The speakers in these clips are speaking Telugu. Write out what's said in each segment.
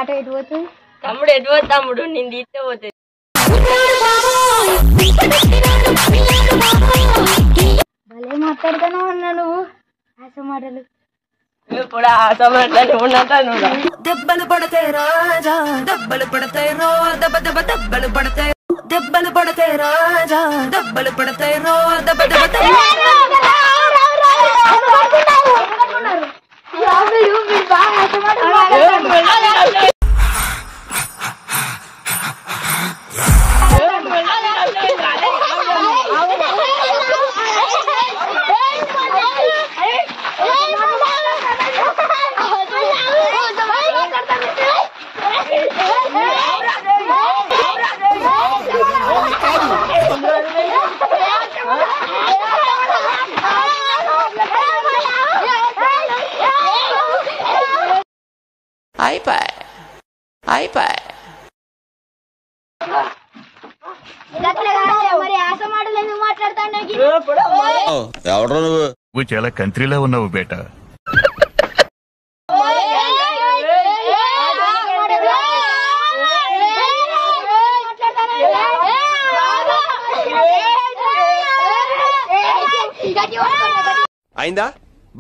ఆటో ఎటు పోతుంది? తమ్ముడు ఎటు పోతుంది? తమ్ముడు నేను తీస్తే పోతుంది. భలే మాట్లాడతాను అన్నా నువ్వు ఆశ మాటలు. ఇప్పుడు ఆశ మాటలు ఉన్నట్టు దెబ్బలు పడతాయి రాజా, దెబ్బలు పడతాయి రో, దెబ్బ దెబ్బ దెబ్బలు పడతాయి, దెబ్బలు పడతాయి రాజా, దెబ్బలు పడతాయి రో, దెబ్బ దెబ్బ అయిపోయి మరి ఆశ మాటలు ఎందుకు మాట్లాడతాను? నువ్వు చాలా కంట్రీలో ఉన్నావు బేటా. అయిందా?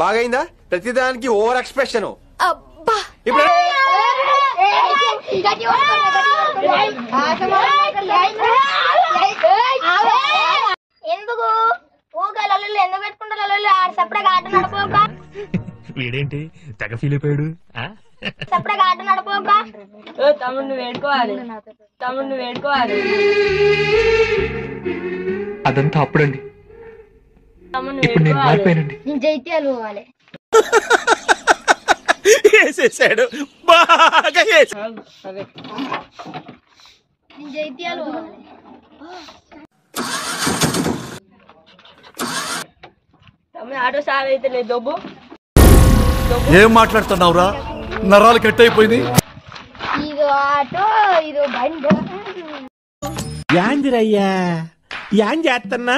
బాగైందా? ప్రతిదానికి ఓవర్ ఎక్స్ప్రెషన్. ఎందుకు ఊగలు ఎందుకు పెట్టుకుంటారు? సపరేట్ ఆట నడపోక వీడేంటి తెగ ఫీల్ అయిపోయాడు. సపరేట్ ఆట నడపోక తమ్ముడిని వేడుకోవాలి, తమ్ముడిని వేడుకోవాలి. అదంతా అప్పుడండి, ఇప్పుడు నేను మారిపోయానండి. నేను జైత్యాలు పోవాలి. వేసేసాడు బాగా. నేను జైత్యాలు పోవాలి. తమ్ముడు ఆటో సార్ అయితే లేదు. దొబ్బు ఏం మాట్లాడుతున్నావురా? నరాలు కట్ అయిపోయింది. ఇదో ఆటో ఇదో బండి. యాందిరయ్యా యాన్ చేస్తున్నా?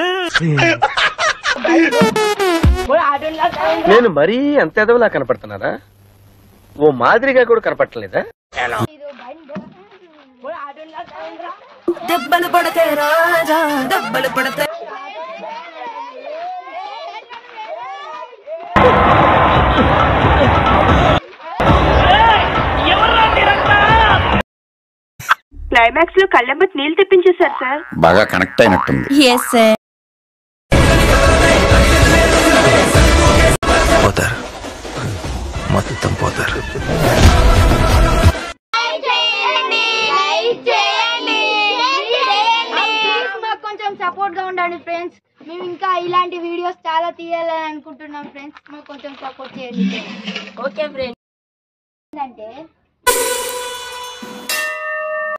నేను మరీ అంత ఎదవలా కనపడుతున్నారా? ఓ మాదిరిగా కూడా కనపడలేదా? దెబ్బలు పడతాయి రాజా, దెబ్బలు పడతాయి. క్లైమాక్స్ లో కళ్ళెంబట్ నీళ్ళు తెప్పించేశారు సార్. బాగా కనెక్ట్ అయినట్టుంది. పోతారు, మొత్తం పోతారు. మాకు కొంచెం సపోర్ట్ గా ఉండండి ఫ్రెండ్స్. మేము ఇంకా ఇలాంటి వీడియోస్ చాలా తీయాలని అనుకుంటున్నాం ఫ్రెండ్స్. మాకు కొంచెం సపోర్ట్ చేయండి. Okay friends. అంటే